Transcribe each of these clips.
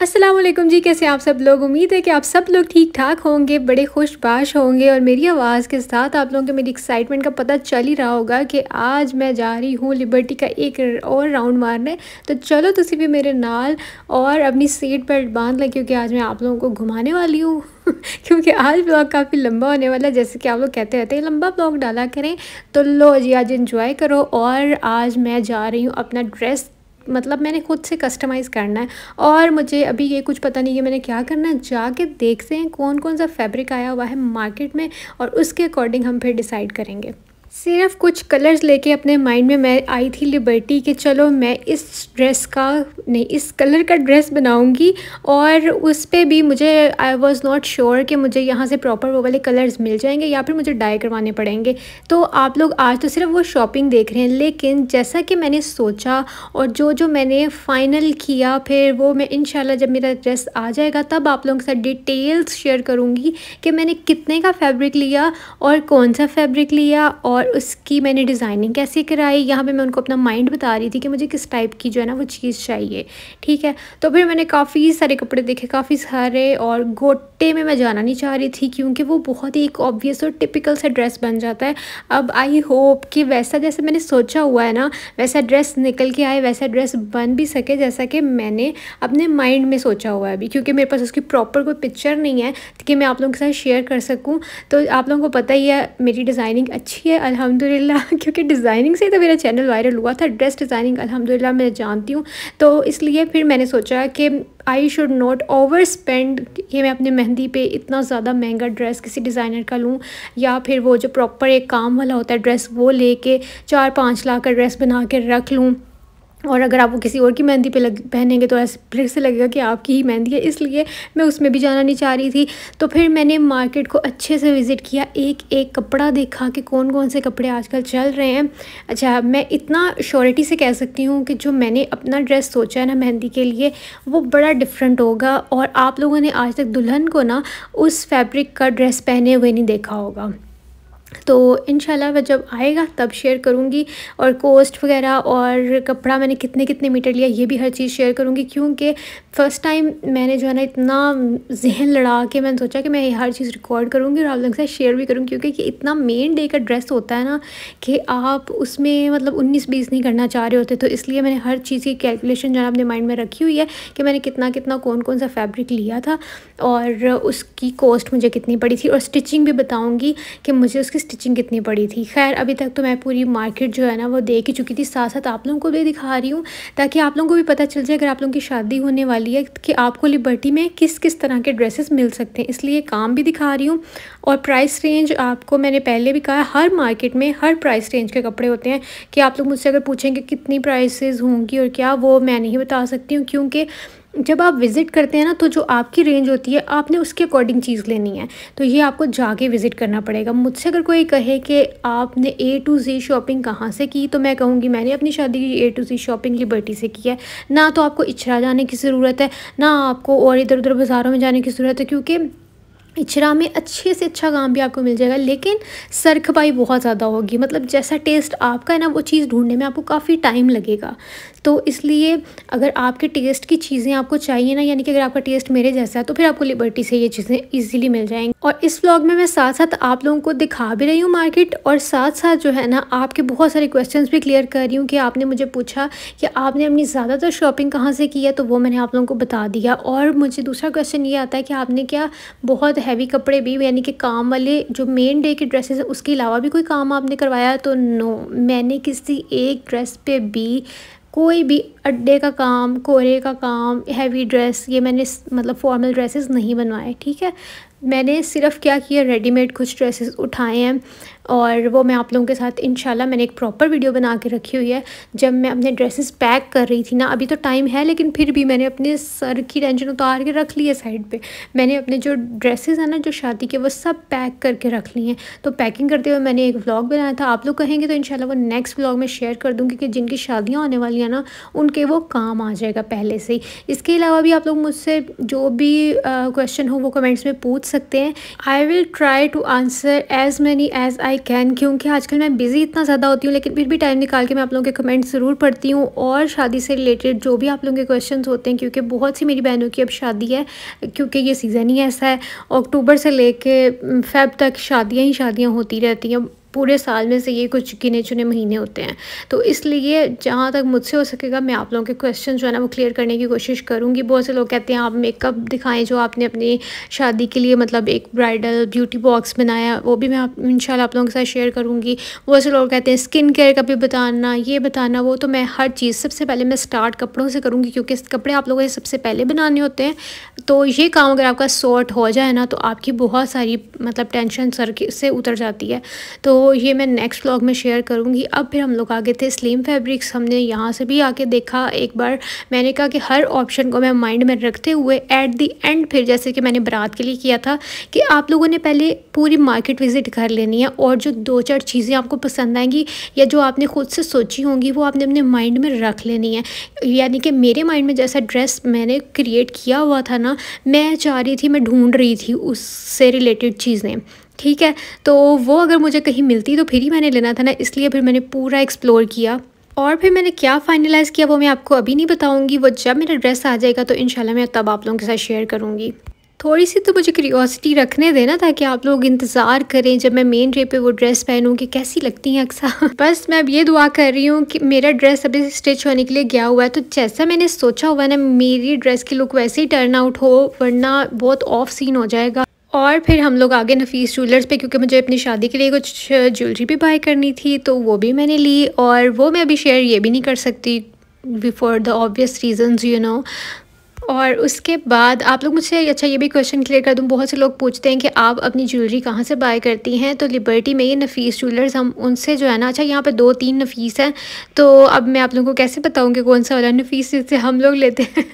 अस्सलाम वालेकुम जी, कैसे आप सब लोग। उम्मीद है कि आप सब लोग ठीक ठाक होंगे, बड़े खुशबाश होंगे। और मेरी आवाज़ के साथ आप लोगों को मेरी एक्साइटमेंट का पता चल ही रहा होगा कि आज मैं जा रही हूँ लिबर्टी का एक और राउंड मारने। तो चलो तुसी भी मेरे नाल और अपनी सीट बेल्ट बांध लें, क्योंकि आज मैं आप लोगों को घुमाने वाली हूँ क्योंकि आज ब्लॉग काफ़ी लंबा होने वाला है। जैसे कि आप लोग कहते रहते हैं लंबा ब्लॉग डाला करें, तो लो जी आज इंजॉय करो। और आज मैं जा रही हूँ अपना ड्रेस, मतलब मैंने खुद से कस्टमाइज़ करना है। और मुझे अभी ये कुछ पता नहीं कि मैंने क्या करना है। जाके देखते हैं कौन कौन सा फैब्रिक आया हुआ है मार्केट में, और उसके अकॉर्डिंग हम फिर डिसाइड करेंगे। सिर्फ कुछ कलर्स लेके अपने माइंड में मैं आई थी लिबर्टी कि चलो मैं इस ड्रेस का नहीं, इस कलर का ड्रेस बनाऊंगी। और उस पे भी मुझे आई वाज नॉट श्योर कि मुझे यहाँ से प्रॉपर वो वाले कलर्स मिल जाएंगे या फिर मुझे डाई करवाने पड़ेंगे। तो आप लोग आज तो सिर्फ वो शॉपिंग देख रहे हैं, लेकिन जैसा कि मैंने सोचा और जो मैंने फ़ाइनल किया, फिर वो मैं इंशाल्लाह जब मेरा ड्रेस आ जाएगा तब आप लोगों के साथ डिटेल्स शेयर करूँगी कि मैंने कितने का फैब्रिक लिया और कौन सा फैब्रिक लिया और उसकी मैंने डिज़ाइनिंग कैसे कराई। यहाँ पे मैं उनको अपना माइंड बता रही थी कि मुझे किस टाइप की जो है ना वो चीज़ चाहिए, ठीक है। तो फिर मैंने काफ़ी सारे कपड़े देखे, काफ़ी सारे, और गोटे में मैं जाना नहीं चाह रही थी क्योंकि वो बहुत ही एक ऑब्वियस और टिपिकल सा ड्रेस बन जाता है। अब आई होप कि वैसा जैसे मैंने सोचा हुआ है ना वैसा ड्रेस निकल के आए, वैसा ड्रेस बन भी सके जैसा कि मैंने अपने माइंड में सोचा हुआ है अभी, क्योंकि मेरे पास उसकी प्रॉपर कोई पिक्चर नहीं है कि मैं आप लोगों के साथ शेयर कर सकूं। तो आप लोगों को पता ही है मेरी डिज़ाइनिंग अच्छी है अल्हम्दुलिल्लाह, क्योंकि डिज़ाइनिंग से ही तो मेरा चैनल वायरल हुआ था। ड्रेस डिज़ाइनिंग अल्हम्दुलिल्लाह मैं जानती हूँ, तो इसलिए फिर मैंने सोचा कि I should not over spend कि मैं अपनी मेहंदी पे इतना ज़्यादा महंगा ड्रेस किसी डिज़ाइनर का लूँ, या फिर वो जो प्रॉपर एक काम वाला होता है ड्रेस वो लेके 4-5 लाख का ड्रेस बना के रख लूँ। और अगर आप वो किसी और की मेहंदी पे पहनेंगे तो ऐसे फिर से लगेगा कि आपकी ही मेहंदी है, इसलिए मैं उसमें भी जाना नहीं चाह रही थी। तो फिर मैंने मार्केट को अच्छे से विज़िट किया, एक एक कपड़ा देखा कि कौन कौन से कपड़े आजकल चल रहे हैं। अच्छा, मैं इतना श्योरिटी से कह सकती हूँ कि जो मैंने अपना ड्रेस सोचा है ना मेहंदी के लिए, वो बड़ा डिफरेंट होगा। और आप लोगों ने आज तक दुल्हन को ना उस फैब्रिक का ड्रेस पहने हुए नहीं देखा होगा। तो इंशाल्लाह वह जब आएगा तब शेयर करूँगी, और कॉस्ट वगैरह और कपड़ा मैंने कितने कितने मीटर लिया ये भी हर चीज़ शेयर करूँगी। क्योंकि फ़र्स्ट टाइम मैंने जो है ना इतना जहन लड़ा के मैंने सोचा कि मैं हर चीज़ रिकॉर्ड करूँगी और आप लोगों के साथ शेयर भी करूँगी, क्योंकि इतना मेन डे का ड्रेस होता है ना कि आप उसमें मतलब 19-20 नहीं करना चाह रहे होते। तो इसलिए मैंने हर चीज़ की कैलकुलेशन जो है अपने माइंड में रखी हुई है कि मैंने कितना कितना कौन कौन सा फैब्रिक लिया था और उसकी कॉस्ट मुझे कितनी पड़ी थी, और स्टिचिंग भी बताऊँगी कि मुझे उसकी स्टिचिंग कितनी पड़ी थी। खैर अभी तक तो मैं पूरी मार्केट जो है ना वो देख ही चुकी थी, साथ साथ आप लोगों को भी दिखा रही हूँ ताकि आप लोगों को भी पता चल जाए अगर आप लोगों की शादी होने वाली है कि आपको लिबर्टी में किस किस तरह के ड्रेसेस मिल सकते हैं। इसलिए काम भी दिखा रही हूँ। और प्राइस रेंज आपको मैंने पहले भी कहा, हर मार्केट में हर प्राइस रेंज के कपड़े होते हैं कि आप लोग मुझसे अगर पूछेंगे कितनी प्राइसेस होंगी और क्या, वो मैं नहीं बता सकती हूँ, क्योंकि जब आप विज़िट करते हैं ना तो जो आपकी रेंज होती है आपने उसके अकॉर्डिंग चीज़ लेनी है। तो ये आपको जाके विज़िट करना पड़ेगा। मुझसे अगर कोई कहे कि आपने A to Z शॉपिंग कहाँ से की, तो मैं कहूँगी मैंने अपनी शादी की A to Z shopping liberty से की है। ना तो आपको इचरा जाने की ज़रूरत है, ना आपको और इधर उधर बाज़ारों में जाने की ज़रूरत है, क्योंकि इचरा में अच्छे से अच्छा काम भी आपको मिल जाएगा, लेकिन सर खपाई बहुत ज़्यादा होगी। मतलब जैसा टेस्ट आपका है ना वो चीज़ ढूंढने में आपको काफ़ी टाइम लगेगा। तो इसलिए अगर आपके टेस्ट की चीज़ें आपको चाहिए ना, यानी कि अगर आपका टेस्ट मेरे जैसा है, तो फिर आपको लिबर्टी से ये चीज़ें इजीली मिल जाएंगी। और इस व्लॉग में मैं साथ साथ आप लोगों को दिखा भी रही हूँ मार्केट, और साथ साथ जो है ना आपके बहुत सारे क्वेश्चंस भी क्लियर कर रही हूँ कि आपने मुझे पूछा कि आपने अपनी ज़्यादातर शॉपिंग कहाँ से की है, तो वो मैंने आप लोगों को बता दिया। और मुझे दूसरा क्वेश्चन ये आता है कि आपने क्या बहुत हैवी कपड़े भी, यानी कि काम वाले जो मेन डे के ड्रेसेस है उसके अलावा भी कोई काम आपने करवाया? तो नो, मैंने किसी एक ड्रेस पे भी कोई भी अड्डे का काम, कोरे का काम, हैवी ड्रेस, ये मैंने मतलब फॉर्मल ड्रेसेस नहीं बनवाए, ठीक है। मैंने सिर्फ क्या किया, रेडीमेड कुछ ड्रेसेस उठाए हैं, और वो मैं आप लोगों के साथ इंशाल्लाह मैंने एक प्रॉपर वीडियो बना के रखी हुई है। जब मैं अपने ड्रेसेस पैक कर रही थी ना, अभी तो टाइम है लेकिन फिर भी मैंने अपने सर की टेंशन उतार के रख ली है साइड पे। मैंने अपने जो ड्रेसेस हैं ना जो शादी के, वो सब पैक करके रख लिए हैं। तो पैकिंग करते हुए मैंने एक व्लॉग बनाया था, आप लोग कहेंगे तो इंशाल्लाह वो नेक्स्ट व्लॉग में शेयर कर दूँगी कि जिनकी शादियाँ होने वाली हैं ना उनके वो काम आ जाएगा पहले से ही। इसके अलावा भी आप लोग मुझसे जो भी क्वेश्चन हो वो कमेंट्स में पूछ सकते हैं। I will try to answer as many as I I can, क्योंकि आजकल मैं बिज़ी इतना ज़्यादा होती हूँ, लेकिन फिर भी टाइम निकाल के मैं आप लोगों के कमेंट्स ज़रूर पढ़ती हूँ और शादी से रिलेटेड जो भी आप लोगों के क्वेश्चंस होते हैं, क्योंकि बहुत सी मेरी बहनों की अब शादी है, क्योंकि ये सीज़न ही ऐसा है। अक्टूबर से लेके फ़ेब तक शादियाँ ही शादियाँ होती रहती हैं। पूरे साल में से ये कुछ गिने चुने महीने होते हैं, तो इसलिए जहाँ तक मुझसे हो सकेगा मैं आप लोगों के क्वेश्चन जो है ना वो क्लियर करने की कोशिश करूँगी। बहुत से लोग कहते हैं आप मेकअप दिखाएं जो आपने अपनी शादी के लिए मतलब एक ब्राइडल ब्यूटी बॉक्स बनाया, वो भी मैं इंशाल्लाह आप लोगों के साथ शेयर करूँगी। बहुत से लोग कहते हैं स्किन केयर का भी बताना, ये बताना वो, तो मैं हर चीज़ सबसे पहले मैं स्टार्ट कपड़ों से करूँगी, क्योंकि कपड़े आप लोगों के सबसे पहले बनाने होते हैं। तो ये काम अगर आपका सॉर्ट हो जाए ना तो आपकी बहुत सारी मतलब टेंशन सर से उतर जाती है। तो ये मैं नेक्स्ट व्लॉग में शेयर करूँगी। अब फिर हम लोग आगे थे स्लिम फैब्रिक्स, हमने यहाँ से भी आके देखा एक बार। मैंने कहा कि हर ऑप्शन को मैं माइंड में रखते हुए एट दी एंड फिर जैसे कि मैंने बारात के लिए किया था कि आप लोगों ने पहले पूरी मार्केट विज़िट कर लेनी है और जो 2-4 चीज़ें आपको पसंद आएंगी या जो आपने खुद से सोची होंगी वो आपने अपने माइंड में रख लेनी है। यानी कि मेरे माइंड में जैसा ड्रेस मैंने क्रिएट किया हुआ था ना, मैं चाह रही थी, मैं ढूंढ रही थी उससे रिलेटेड चीज़ें, ठीक है। तो वो अगर मुझे कहीं मिलती तो फिर ही मैंने लेना था ना, इसलिए फिर मैंने पूरा एक्सप्लोर किया। और फिर मैंने क्या फ़ाइनलाइज़ किया वो मैं आपको अभी नहीं बताऊंगी, वो जब मेरा ड्रेस आ जाएगा तो इंशाल्लाह मैं तब आप लोगों के साथ शेयर करूंगी। थोड़ी सी तो मुझे क्यूरियोसिटी रखने देना ताकि आप लोग इंतज़ार करें जब मैं मेन डे पे वो ड्रेस पहनूँ कि कैसी लगती हैं अक्सर। बस मैं अब ये दुआ कर रही हूँ कि मेरा ड्रेस अभी स्टिच होने के लिए गया हुआ है, तो जैसा मैंने सोचा हुआ है ना मेरी ड्रेस की लुक वैसे ही टर्न आउट हो, वरना बहुत ऑफ सीन हो जाएगा। और फिर हम लोग आगे नफीस ज्वेलर्स पे, क्योंकि मुझे अपनी शादी के लिए कुछ ज्वेलरी भी बाय करनी थी, तो वो भी मैंने ली और वो मैं अभी शेयर ये भी नहीं कर सकती before the obvious reasons you know. और उसके बाद आप लोग मुझसे अच्छा ये भी क्वेश्चन क्लियर कर दूं, बहुत से लोग पूछते हैं कि आप अपनी ज्वेलरी कहाँ से बाय करती हैं। तो लिबर्टी में ये नफीस ज्वेलर्स, हम उनसे जो है ना, अच्छा यहाँ पे 2-3 नफीस हैं, तो अब मैं आप लोगों को कैसे बताऊँ कि कौन सा वाला नफीस जिससे हम लोग लेते हैं।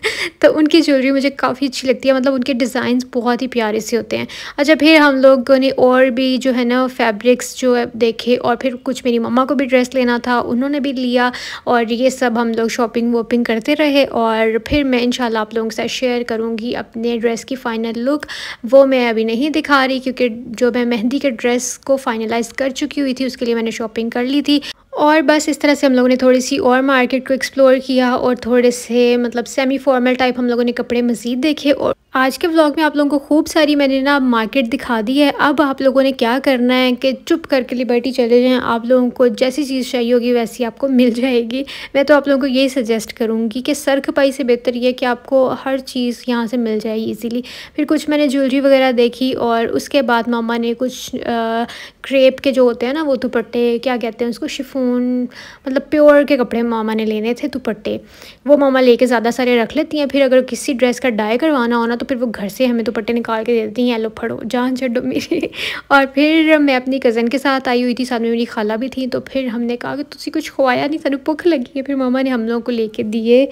तो उनकी ज्वेलरी मुझे काफ़ी अच्छी लगती है, मतलब उनके डिज़ाइन बहुत ही प्यारे से होते हैं। अच्छा फिर हम लोगों ने और भी जो है ना फैब्रिक्स जो है देखे, और फिर कुछ मेरी मम्मा को भी ड्रेस लेना था, उन्होंने भी लिया, और ये सब हम लोग शॉपिंग वॉपिंग करते रहे। और फिर मैं इंशाल्लाह आप लोगों के साथ शेयर करूंगी अपने ड्रेस की फ़ाइनल लुक। वो मैं अभी नहीं दिखा रही क्योंकि जो मैं मेहंदी के ड्रेस को फाइनलाइज़ कर चुकी हुई थी उसके लिए मैंने शॉपिंग कर ली थी। और बस इस तरह से हम लोगों ने थोड़ी सी और मार्केट को एक्सप्लोर किया और थोड़े से मतलब सेमी फॉर्मल टाइप हम लोगों ने कपड़े मज़ीद देखे। और आज के व्लॉग में आप लोगों को खूब सारी मैंने ना मार्केट दिखा दी है। अब आप लोगों ने क्या करना है कि चुप करके लिबर्टी चले जाएं, आप लोगों को जैसी चीज़ चाहिए होगी वैसी आपको मिल जाएगी। मैं तो आप लोगों को यही सजेस्ट करूँगी कि सर खपाई से बेहतर ये कि आपको हर चीज़ यहाँ से मिल जाएगी इजीली। फिर कुछ मैंने ज्वेलरी वगैरह देखी, और उसके बाद मामा ने कुछ क्रेप के जो होते हैं ना वो दुपट्टे, क्या कहते हैं उसको, शिफॉन, मतलब प्योर के कपड़े मामा ने लेने थे दुपट्टे, वो मामा लेके ज़्यादा सारे रख लेती हैं। फिर अगर किसी ड्रेस का डाई करवाना हो ना तो फिर वो घर से हमें दुपट्टे निकाल के दे देती हैं, लो फड़ो जान छड्डो मेरी। और फिर मैं अपनी कज़न के साथ आई हुई थी, साथ में मेरी खाला भी थी, तो फिर हमने कहा कि तुझे कुछ खवाया नहीं, सानू भुख लगी है। फिर मामा ने हम लोगों को लेके दिए,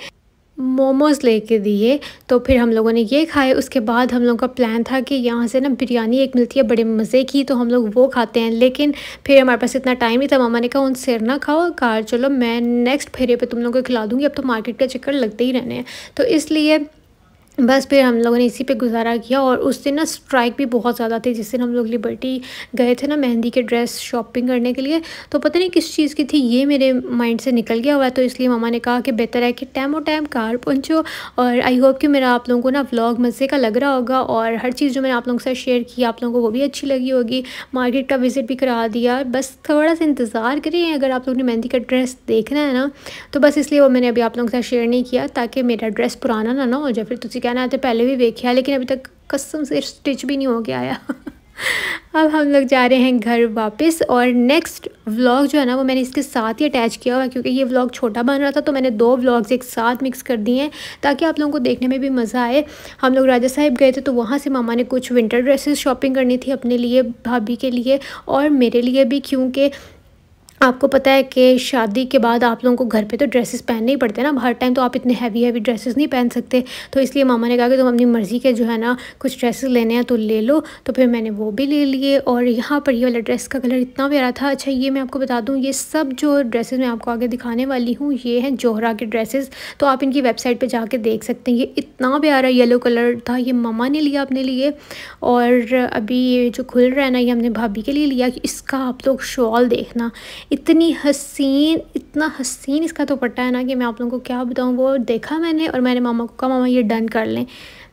मोमोज़ लेके दिए, तो फिर हम लोगों ने ये खाए। उसके बाद हम लोगों का प्लान था कि यहाँ से ना बिरयानी एक मिलती है बड़े मज़े की, तो हम लोग वो खाते हैं, लेकिन फिर हमारे पास इतना टाइम नहीं था। मामा ने कहा उन सिर ना खाओ, कार चलो मैं नेक्स्ट फेरे पे तुम लोगों को खिला दूँगी, अब तो मार्केट का चक्कर लगते ही रहने हैं। तो इसलिए बस फिर हम लोगों ने इसी पे गुजारा किया। और उस दिन ना स्ट्राइक भी बहुत ज़्यादा थी, जिस दिन हम लोग लिबर्टी गए थे ना मेहंदी के ड्रेस शॉपिंग करने के लिए, तो पता नहीं किस चीज़ की थी, ये मेरे माइंड से निकल गया हुआ है। तो इसलिए मामा ने कहा कि बेहतर है कि टाइम कार पहुँचो। और आई होप कि मेरा आप लोगों को ना व्लॉग मज़े का लग रहा होगा, और हर चीज़ जो मैंने आप लोगों के साथ शेयर की आप लोगों को वो भी अच्छी लगी होगी। मार्केट का विज़िट भी करा दिया, बस थोड़ा सा इंतज़ार करें अगर आप लोगों ने मेहंदी का ड्रेस देखना है ना, तो बस इसलिए वो मैंने अभी आप लोगों के साथ शेयर नहीं किया ताकि मेरा ड्रेस पुराना ना हो जाए। फिर तुझे कहना है तो पहले भी देखा, लेकिन अभी तक कसम से स्टिच भी नहीं हो के आया। अब हम लोग जा रहे हैं घर वापस, और नेक्स्ट व्लॉग जो है ना वो मैंने इसके साथ ही अटैच किया हुआ है, क्योंकि ये व्लॉग छोटा बन रहा था तो मैंने 2 व्लॉग्स एक साथ मिक्स कर दिए हैं ताकि आप लोगों को देखने में भी मज़ा आए। हम लोग राजा साहिब गए थे, तो वहाँ से मामा ने कुछ विंटर ड्रेसेस शॉपिंग करनी थी अपने लिए, भाभी के लिए और मेरे लिए भी, क्योंकि आपको पता है कि शादी के बाद आप लोगों को घर पे तो ड्रेसेस पहनने ही पड़ते हैं ना, हर टाइम तो आप इतने हैवी ड्रेसेस नहीं पहन सकते। तो इसलिए मामा ने कहा कि तुम अपनी मर्ज़ी के जो है ना कुछ ड्रेसेस लेने हैं तो ले लो। तो फिर मैंने वो भी ले लिए। और यहाँ पर ये वाला ड्रेस का कलर इतना प्यारा था। अच्छा, ये मैं आपको बता दूँ, ये सब जो ड्रेसेस मैं आपको आगे दिखाने वाली हूँ ये हैं जोहरा के ड्रेसेस। तो आप इनकी वेबसाइट पर जाके देख सकते हैं। ये इतना प्यारा येलो कलर था, ये मामा ने लिया अपने लिए। और अभी ये जो खुल रहा है ना, ये हमने भाभी के लिए लिया। इसका आप लोग शॉल देखना, इतनी हसीन, इतना हसीन इसका दुपट्टा है ना कि मैं आप लोगों को क्या बताऊँ। वो देखा मैंने और मैंने मामा को कहा मामा ये डन कर लें।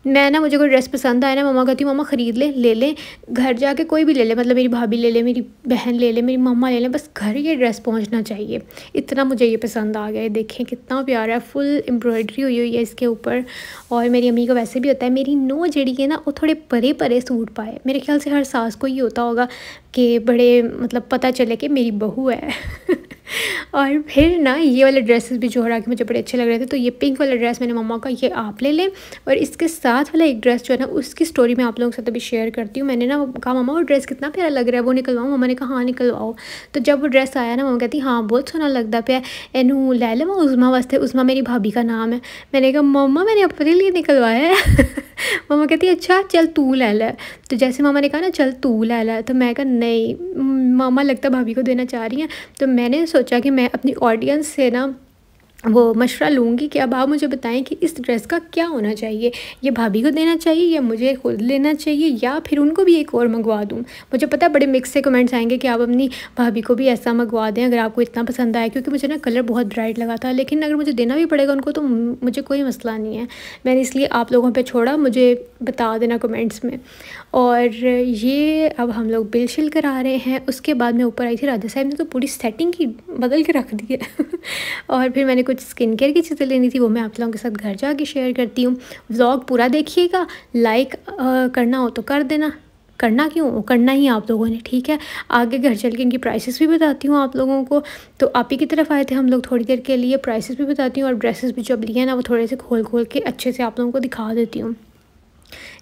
मैं ना, मुझे कोई ड्रेस पसंद आए ना, मामा कहती हूँ मामा ख़रीद ले लें, घर जाके कोई भी ले ले, मतलब मेरी भाभी ले ले, मेरी बहन ले ले, मेरी मम्मा ले लें, बस घर ये ड्रेस पहुँचना चाहिए। इतना मुझे ये पसंद आ गया है। देखें कितना प्यारा है, फुल एम्ब्रॉयडरी हुई हुई है इसके ऊपर। और मेरी अम्मी को वैसे भी होता है, मेरी नौ जड़ी है ना वो थोड़े परे परे सूट पाए। मेरे ख्याल से हर सास को ही होता होगा कि बड़े मतलब पता चले कि मेरी बहू है। और फिर ना ये वाले ड्रेसेस भी जोहरा के मुझे बड़े अच्छे लग रहे थे। तो ये पिंक वाला ड्रेस मैंने मम्मा का, ये आप ले लें। और इसके साथ वाला एक ड्रेस जो है ना उसकी स्टोरी मैं आप लोगों के साथ अभी शेयर करती हूँ। मैंने ना कहा मम्मा वो ड्रेस कितना प्यारा लग रहा है, वो निकलवाऊँ? मम्मा ने कहा हाँ निकलवाओ। तो जब वो ड्रेस आया ना, मम्मा कहती हाँ बहुत सोहना लगता पे, एनू लै ले मैं उज़मा वास्ते। उज़मा मेरी भाभी का नाम है। मैंने कहा मम्मा मैंने अपने लिए निकलवाया है। मम्मा कहती अच्छा चल तू ले ले। तो जैसे मामा ने कहा ना चल तू ले ले, तो मैं कहा नहीं मामा लगता भाभी को देना चाह रही हैं। तो मैंने सोचा कि मैं अपनी ऑडियंस से ना वो मशवरा लूँगी कि अब आप मुझे बताएं कि इस ड्रेस का क्या होना चाहिए, ये भाभी को देना चाहिए या मुझे खुद लेना चाहिए या फिर उनको भी एक और मंगवा दूँ। मुझे पता है बड़े मिक्स से कमेंट्स आएंगे कि आप अपनी भाभी को भी ऐसा मंगवा दें अगर आपको इतना पसंद आया, क्योंकि मुझे ना कलर बहुत ब्राइट लगा था। लेकिन अगर मुझे देना भी पड़ेगा उनको तो मुझे कोई मसला नहीं है। मैंने इसलिए आप लोगों पर छोड़ा, मुझे बता देना कमेंट्स में। और ये अब हम लोग बिल शिल करा रहे हैं। उसके बाद मैं ऊपर आई थी, राजा साहब ने तो पूरी सेटिंग की बदल के रख दी है। और फिर मैंने कुछ स्किन केयर की चीज़ें लेनी थी, वो मैं आप लोगों के साथ घर जाके शेयर करती हूँ। व्लॉग पूरा देखिएगा, लाइक करना हो तो कर देना, करना क्यों, करना ही आप लोगों ने, ठीक है। आगे घर चल के इनकी प्राइसेस भी बताती हूँ आप लोगों को। तो आप ही की तरफ आए थे हम लोग थोड़ी देर के लिए, प्राइसेस भी बताती हूँ और ड्रेसेस भी जो अब लिए हैं ना वो थोड़े से खोल के अच्छे से आप लोगों को दिखा देती हूँ।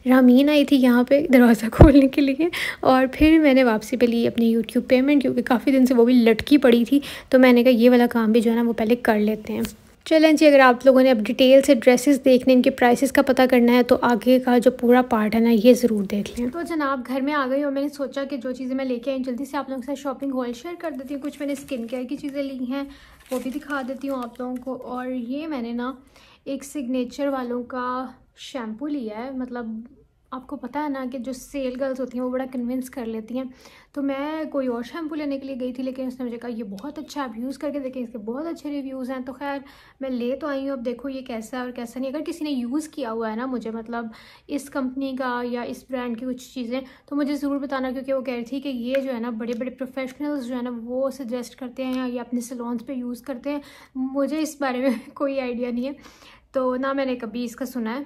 रामीन आई थी यहाँ पे दरवाज़ा खोलने के लिए। और फिर मैंने वापसी पे ली अपनी यूट्यूब पेमेंट, क्योंकि काफ़ी दिन से वो भी लटकी पड़ी थी। तो मैंने कहा ये वाला काम भी जो है ना वो पहले कर लेते हैं। चलें जी, अगर आप लोगों ने अब डिटेल से ड्रेसेस देखने, इनके प्राइसेस का पता करना है तो आगे का जो पूरा पार्ट है ना ये ज़रूर देख लें। तो जनाब घर में आ गई और मैंने सोचा कि जो चीज़ें मैं लेके आई जल्दी से आप लोगों के साथ शॉपिंग हॉल शेयर कर देती हूँ। कुछ मैंने स्किन केयर की चीज़ें ली हैं वो भी दिखा देती हूँ आप लोगों को। और ये मैंने ना एक सिग्नेचर वालों का शैम्पू लिया है। मतलब आपको पता है ना कि जो सेल गर्ल्स होती हैं वो बड़ा कन्विंस कर लेती हैं। तो मैं कोई और शैम्पू लेने के लिए गई थी, लेकिन उसने मुझे कहा ये बहुत अच्छा है, आप यूज़ करके देखें, इसके बहुत अच्छे रिव्यूज़ हैं। तो खैर मैं ले तो आई हूँ, अब देखो ये कैसा है और कैसा नहीं। अगर किसी ने यूज़ किया हुआ है ना मुझे, मतलब इस कंपनी का या इस ब्रांड की कुछ चीज़ें, तो मुझे ज़रूर बताना, क्योंकि वो कह रही थी कि ये जो है ना बड़े बड़े प्रोफेशनल्स जो है ना वो सजेस्ट करते हैं या अपने सैलून्स पे यूज़ करते हैं। मुझे इस बारे में कोई आइडिया नहीं है, तो ना मैंने कभी इसका सुना है।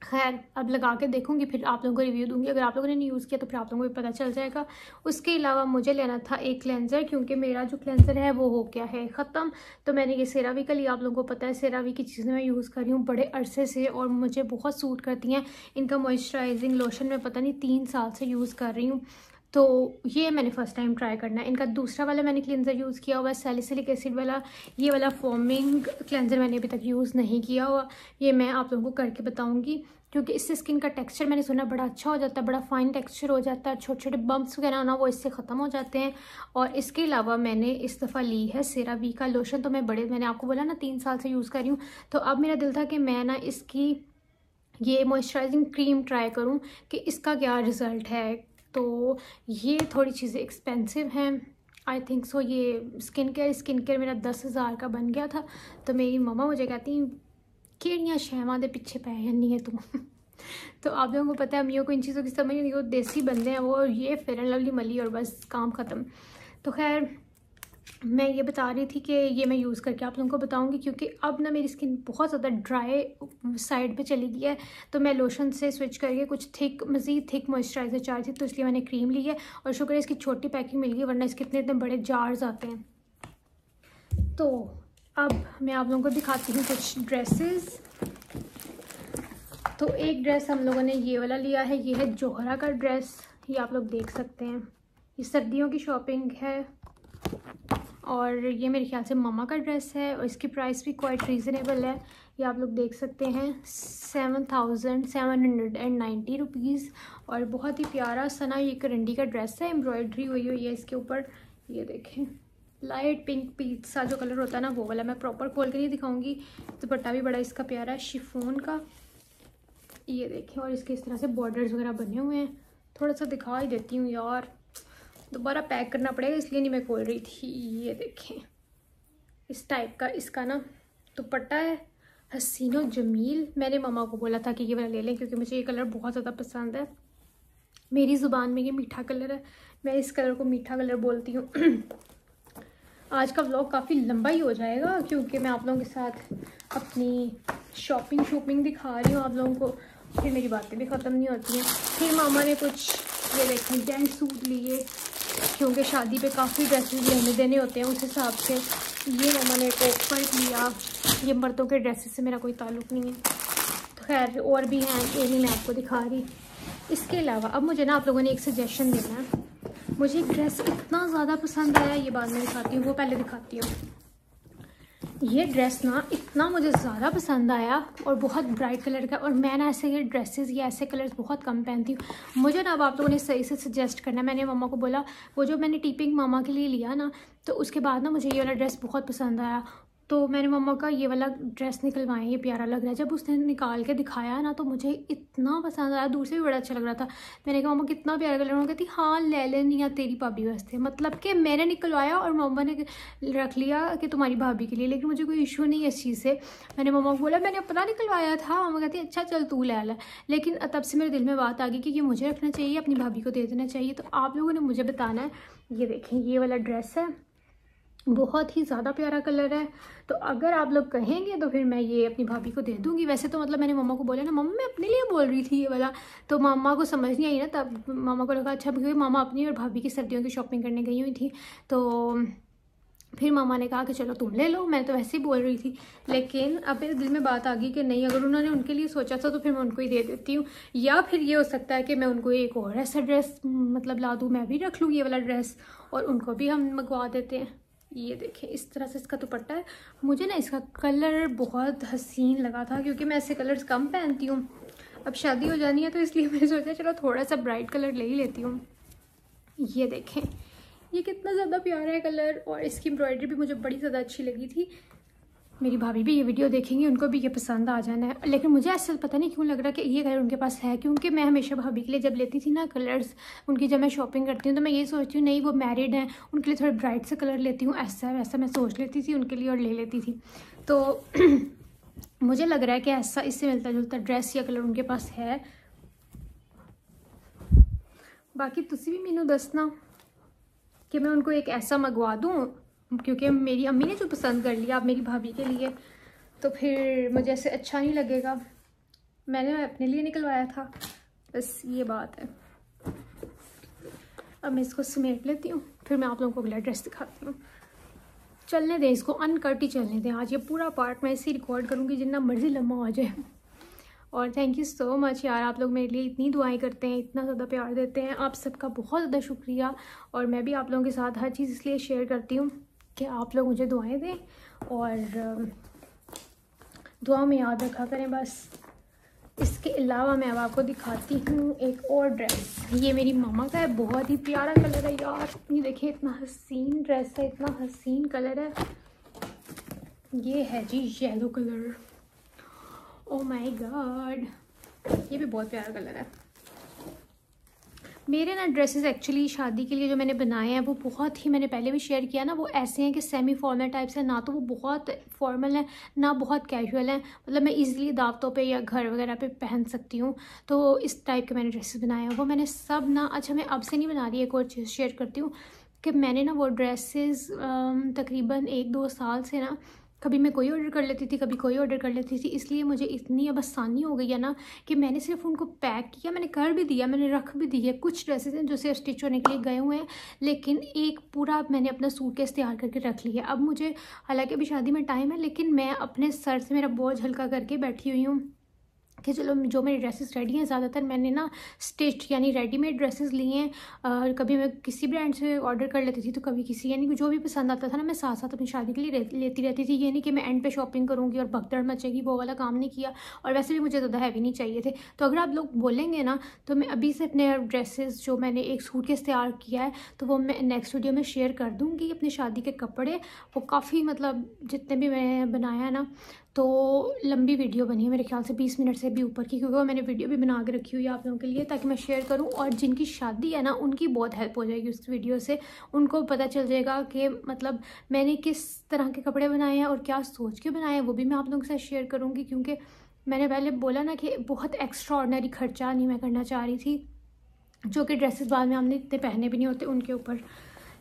खैर अब लगा के देखूंगी, फिर आप लोगों को रिव्यू दूंगी। अगर आप लोगों ने नहीं यूज़ किया तो फिर आप लोगों को भी पता चल जाएगा। उसके अलावा मुझे लेना था एक क्लेंज़र, क्योंकि मेरा जो क्लेंज़र है वो हो गया है ख़त्म। तो मैंने ये सेरावी का लिया। आप लोगों को पता है सेरावी की चीज़ें मैं यूज़ कर रही हूँ बड़े अरसे से और मुझे बहुत सूट करती हैं। इनका मॉइस्चराइजिंग लोशन मैं पता नहीं 3 साल से यूज़ कर रही हूँ। तो ये मैंने फ़र्स्ट टाइम ट्राई करना है। इनका दूसरा वाला मैंने क्लेंज़र यूज़ किया हुआ है सैलिसिलिक एसिड वाला। ये वाला फोमिंग क्लेंज़र मैंने अभी तक यूज़ नहीं किया हुआ। ये मैं आप लोगों को करके बताऊँगी, क्योंकि इससे स्किन का टेक्सचर मैंने सुना बड़ा अच्छा हो जाता है, बड़ा फाइन टेक्सचर हो जाता है। छोटे छोटे बम्प्स वगैरह ना वो इससे ख़त्म हो जाते हैं। और इसके अलावा मैंने इस दफ़ा ली है सेरावी का लोशन। तो मैंने आपको बोला ना 3 साल से यूज़ कर रही हूँ। तो अब मेरा दिल था कि मैं ना इसकी ये मॉइस्चराइजिंग क्रीम ट्राई करूँ कि इसका क्या रिज़ल्ट है। तो ये थोड़ी चीज़ें एक्सपेंसिव हैं आई थिंक सो। ये स्किन केयर मेरा 10,000 का बन गया था। तो मेरी मम्मा मुझे कहती केड़ियाँ शैवां दे पिछे पै जानी है तू। तो आप लोगों को पता है अम्मियों को इन चीज़ों की समझ नहीं, वो देसी बंदे हैं वो, ये फेयर एंड लवली मली और बस काम ख़त्म। तो खैर मैं ये बता रही थी कि ये मैं यूज़ करके आप लोगों को बताऊंगी, क्योंकि अब ना मेरी स्किन बहुत ज़्यादा ड्राई साइड पे चली गई है। तो मैं लोशन से स्विच करके कुछ मज़ीद थिक मॉइस्चराइज़र चाह रही थी, तो इसलिए मैंने क्रीम ली है। और शुक्र है इसकी छोटी पैकिंग मिल गई, वरना इसके इतने बड़े जार्स आते हैं। तो अब मैं आप लोगों को दिखाती हूँ कुछ ड्रेसेस। तो एक ड्रेस हम लोगों ने ये वाला लिया है, ये है जोहरा का ड्रेस। ये आप लोग देख सकते हैं, ये सर्दियों की शॉपिंग है। और ये मेरे ख्याल से मामा का ड्रेस है और इसकी प्राइस भी क्वाइट रीज़नेबल है। ये आप लोग देख सकते हैं 7790 रुपीज़। और बहुत ही प्यारा सना ये करंडी का ड्रेस है, एम्ब्रॉयडरी हुई हुई है इसके ऊपर। ये देखें लाइट पिंक पीच सा जो कलर होता है ना वो वाला, मैं प्रॉपर खोल के नहीं दिखाऊंगी। दुपट्टा भी बड़ा इसका प्यारा है शिफॉन का, ये देखें। और इसके इस तरह से बॉर्डर्स वगैरह बने हुए हैं। थोड़ा सा दिखा ही देती हूँ यार, दोबारा पैक करना पड़ेगा इसलिए नहीं मैं खोल रही थी। ये देखें इस टाइप का इसका ना दुपट्टा है, हसीनो जमील। मैंने मामा को बोला था कि ये वाला ले लें क्योंकि मुझे ये कलर बहुत ज़्यादा पसंद है। मेरी ज़ुबान में ये मीठा कलर है, मैं इस कलर को मीठा कलर बोलती हूँ। आज का व्लॉग काफ़ी लंबा ही हो जाएगा क्योंकि मैं आप लोगों के साथ अपनी शॉपिंग दिखा रही हूँ आप लोगों को, फिर मेरी बातें भी ख़त्म नहीं होती हैं। फिर मामा ने कुछ ये देखें जेंट सूट लिए क्योंकि शादी पे काफ़ी ड्रेसेस लेने देने होते हैं, उस हिसाब से ये मामा ने एक ऑफर लिया। ये मर्दों के ड्रेसेस से मेरा कोई ताल्लुक़ नहीं है, तो खैर और भी हैं, ये नहीं मैं आपको दिखा रही। इसके अलावा अब मुझे ना आप लोगों ने एक सजेशन देना है। मुझे एक ड्रेस इतना ज़्यादा पसंद आया, ये बाद में दिखाती हूँ, वो पहले दिखाती हूँ। ये ड्रेस ना इतना मुझे ज़्यादा पसंद आया और बहुत ब्राइट कलर का, और मैं ना ऐसे ड्रेसेस या ऐसे कलर्स बहुत कम पहनती हूँ। मुझे ना अब आप लोगों ने सही से सजेस्ट करना है। मैंने मम्मा को बोला, वो जो मैंने टीपिंग मामा के लिए लिया ना, तो उसके बाद ना मुझे ये वाला ड्रेस बहुत पसंद आया, तो मैंने मम्मा का ये वाला ड्रेस निकलवाएं, ये प्यारा लग रहा है। जब उसने निकाल के दिखाया ना तो मुझे इतना पसंद आया, दूर से भी बड़ा अच्छा लग रहा था। मैंने कहा मम्मा कितना प्यारा कलर, उन्होंने कहती हाँ ले लेनी या तेरी भाभी वास्ते, मतलब कि मैंने निकलवाया और मम्मा ने रख लिया कि तुम्हारी भाभी के लिए, लेकिन मुझे कोई इशू नहीं है इस चीज़ से। मैंने मम्मा को बोला मैंने अपना निकलवाया था, मम्मा कहती अच्छा चल तू ले ला, लेकिन तब से मेरे दिल में बात आ गई कि ये मुझे रखना चाहिए, अपनी भाभी को दे देना चाहिए। तो आप लोगों ने मुझे बताना है। ये देखें ये वाला ड्रेस है, बहुत ही ज़्यादा प्यारा कलर है, तो अगर आप लोग कहेंगे तो फिर मैं ये अपनी भाभी को दे दूँगी। वैसे तो मतलब मैंने मम्मा को बोला ना, मम्मा मैं अपने लिए बोल रही थी ये वाला, तो मम्मा को समझ नहीं आई ना, तब मम्मा को लगा अच्छा, क्योंकि मामा अपनी और भाभी की सर्दियों की शॉपिंग करने गई हुई थी, तो फिर मामा ने कहा कि चलो तुम ले लो। मैं तो वैसे ही बोल रही थी, लेकिन अब मेरे दिल में बात आ गई कि नहीं, अगर उन्होंने उनके लिए सोचा था तो फिर मैं उनको ही दे देती हूँ। या फिर ये हो सकता है कि मैं उनको एक और ऐसा ड्रेस मतलब ला दूँ, मैं भी रख लूँ ये वाला ड्रेस और उनको भी हम मंगवा देते हैं। ये देखें इस तरह से इसका दुपट्टा है। मुझे ना इसका कलर बहुत हसीन लगा था क्योंकि मैं ऐसे कलर्स कम पहनती हूँ, अब शादी हो जानी है तो इसलिए मैंने सोचा चलो थोड़ा सा ब्राइट कलर ले ही लेती हूँ। ये देखें ये कितना ज़्यादा प्यारा है कलर, और इसकी एम्ब्रॉयडरी भी मुझे बड़ी ज़्यादा अच्छी लगी थी। मेरी भाभी भी ये वीडियो देखेंगी, उनको भी ये पसंद आ जाना है। लेकिन मुझे ऐसा पता नहीं क्यों लग रहा है कि ये कलर उनके पास है, क्योंकि मैं हमेशा भाभी के लिए जब लेती थी ना कलर्स उनकी, जब मैं शॉपिंग करती हूँ तो मैं ये सोचती हूँ नहीं वो मैरिड हैं, उनके लिए थोड़े ब्राइट से कलर लेती हूँ, ऐसा वैसा मैं सोच लेती थी उनके लिए और ले लेती थी। तो मुझे लग रहा है कि ऐसा इससे मिलता जुलता ड्रेस या कलर उनके पास है। बाकी तुसी भी मैनू दसना कि मैं उनको एक ऐसा मंगवा दूँ, क्योंकि मेरी अम्मी ने जो पसंद कर लिया अब मेरी भाभी के लिए, तो फिर मुझे ऐसे अच्छा नहीं लगेगा। मैंने अपने लिए निकलवाया था, बस ये बात है। अब मैं इसको समेट लेती हूँ, फिर मैं आप लोगों को अगला ड्रेस दिखाती हूँ। चलने दें इसको, अनकट ही चलने दें। आज ये पूरा पार्ट मैं इसे रिकॉर्ड करूँगी जितना मर्जी लम्बा हो जाए। और थैंक यू सो मच यार, आप लोग मेरे लिए इतनी दुआएं करते हैं, इतना ज़्यादा प्यार देते हैं, आप सबका बहुत ज़्यादा शुक्रिया। और मैं भी आप लोगों के साथ हर चीज़ इसलिए शेयर करती हूँ कि आप लोग मुझे दुआएं दें और दुआ में याद रखा करें बस। इसके अलावा मैं अब आपको दिखाती हूँ एक और ड्रेस। ये मेरी मामा का है, बहुत ही प्यारा कलर है यार। ये देखिए इतना हसीन ड्रेस है, इतना हसीन कलर है। ये है जी yellow colour, oh my God, ये भी बहुत प्यारा कलर है। मेरे ना ड्रेसेस एक्चुअली शादी के लिए जो मैंने बनाए हैं वो बहुत ही, मैंने पहले भी शेयर किया ना, वो ऐसे हैं कि सेमी फॉर्मल टाइप से, ना तो वो बहुत फॉर्मल है ना बहुत कैजुअल है, मतलब मैं इजीली दावतों पे या घर वगैरह पे पहन सकती हूँ। तो इस टाइप के मैंने ड्रेसेस बनाए हैं, वो मैंने सब ना, अच्छा मैं अब से नहीं बना रही, एक और चीज़ शेयर करती हूँ कि मैंने ना वो ड्रेसेस तकरीबन 1-2 साल से ना, कभी मैं कोई ऑर्डर कर लेती थी, कभी कोई ऑर्डर कर लेती थी, इसलिए मुझे इतनी अब आसानी हो गई है ना कि मैंने सिर्फ उनको पैक किया, मैंने कर भी दिया, मैंने रख भी दी है। कुछ ड्रेसेस हैं जो सिर्फ स्टिच होने के लिए गए हुए हैं, लेकिन एक पूरा मैंने अपना सूटकेस तैयार करके रख लिया। अब मुझे हालांकि अभी शादी में टाइम है, लेकिन मैं अपने सर से मेरा बोझ हल्का करके बैठी हुई हूँ कि चलो जो मेरी ड्रेसेस रेडी हैं, ज़्यादातर मैंने ना स्टिच यानी रेडीमेड ड्रेसेस लिए हैं। और कभी मैं किसी ब्रांड से ऑर्डर कर लेती थी तो कभी किसी, यानी कि जो भी पसंद आता था ना मैं साथ साथ अपनी शादी के लिए लेती रहती थी। ये नहीं कि मैं एंड पे शॉपिंग करूँगी और भगदड़ मचेगी, वो वाला काम नहीं किया। और वैसे भी मुझे ज़्यादा हैवी नहीं चाहिए थे। तो अगर आप लोग बोलेंगे ना तो मैं अभी से अपने ड्रेसेस जो मैंने एक सूटकेस तैयार किया है तो वो मैं नेक्स्ट वीडियो में शेयर कर दूँगी। अपनी शादी के कपड़े वो काफ़ी मतलब जितने भी मैंने बनाया है ना, तो लंबी वीडियो बनी है मेरे ख्याल से 20 मिनट से भी ऊपर की, क्योंकि वो मैंने वीडियो भी बना के रखी हुई है आप लोगों के लिए ताकि मैं शेयर करूं। और जिनकी शादी है ना उनकी बहुत हेल्प हो जाएगी उस वीडियो से। उनको पता चल जाएगा कि मतलब मैंने किस तरह के कपड़े बनाए हैं और क्या सोच के बनाए हैं, वो भी मैं आप लोगों के साथ शेयर करूँगी। क्योंकि मैंने पहले बोला ना कि बहुत एक्स्ट्रा ऑर्डिनरी खर्चा नहीं मैं करना चाह रही थी, जो कि ड्रेसेस बाद में हमने इतने पहने भी नहीं होते उनके ऊपर।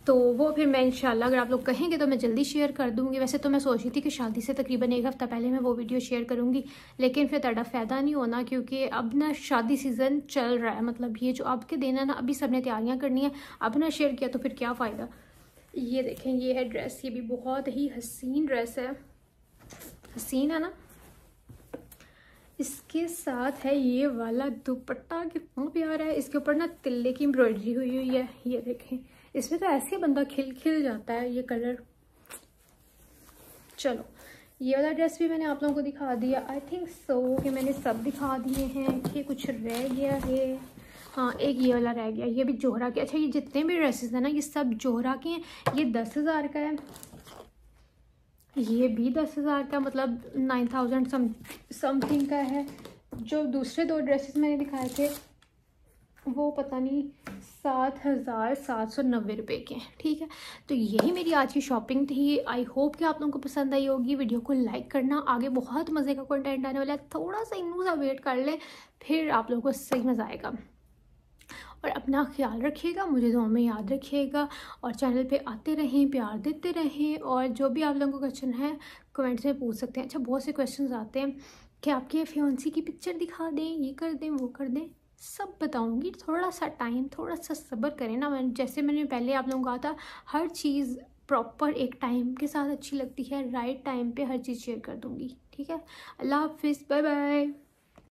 तो वो फिर मैं इंशाल्लाह अगर आप लोग कहेंगे तो मैं जल्दी शेयर कर दूँगी। वैसे तो मैं सोच रही थी कि शादी से तकरीबन एक हफ़्ता पहले मैं वो वीडियो शेयर करूँगी, लेकिन फिर ਤੁਹਾਡਾ फ़ायदा नहीं होना क्योंकि अब ना शादी सीज़न चल रहा है। मतलब ये जो अब के दिन है ना, अभी सब ने तैयारियाँ करनी है, अब ना शेयर किया तो फिर क्या फ़ायदा। ये देखें, ये है ड्रेस, ये भी बहुत ही हसीन ड्रेस है, हसीन है ना। इसके साथ है ये वाला दुपट्टा, कितना प्यारा है। इसके ऊपर ना तिल्ले की एम्ब्रॉयडरी हुई हुई है, ये देखें। इसमें तो ऐसे बंदा खिल जाता है ये कलर। चलो ये वाला ड्रेस भी मैंने आप लोगों को दिखा दिया। आई थिंक सो कि मैंने सब दिखा दिए हैं कि कुछ रह गया है। हाँ, एक ये वाला रह गया, ये भी जोहरा के। अच्छा, ये जितने भी ड्रेसेस हैं ना ये सब जोहरा के हैं। ये 10,000 का है, ये भी 10,000 का, मतलब 9,000 समथिंग का है। जो दूसरे 2 ड्रेसेस मैंने दिखाए थे वो पता नहीं 7,790 रुपये के हैं। ठीक है, तो यही मेरी आज की शॉपिंग थी। आई होप कि आप लोगों को पसंद आई होगी। वीडियो को लाइक करना, आगे बहुत मज़े का कंटेंट आने वाला है। थोड़ा सा इनू सा वेट कर ले, फिर आप लोगों को सही मज़ा आएगा। और अपना ख्याल रखिएगा, मुझे दुआ में याद रखिएगा। और चैनल पे आते रहें, प्यार देते रहें। और जो भी आप लोगों को क्वेश्चन है कमेंट्स में पूछ सकते हैं। अच्छा, बहुत से क्वेश्चन आते हैं कि आपके फियांसी की पिक्चर दिखा दें, ये कर दें, वो कर दें, सब बताऊंगी। थोड़ा सा टाइम, थोड़ा सा सब्र करें ना। जैसे मैंने पहले आप लोगों को कहा था, हर चीज़ प्रॉपर एक टाइम के साथ अच्छी लगती है। राइट टाइम पे हर चीज़ शेयर कर दूंगी। ठीक है, अल्लाह हाफिज़, बाय बाय।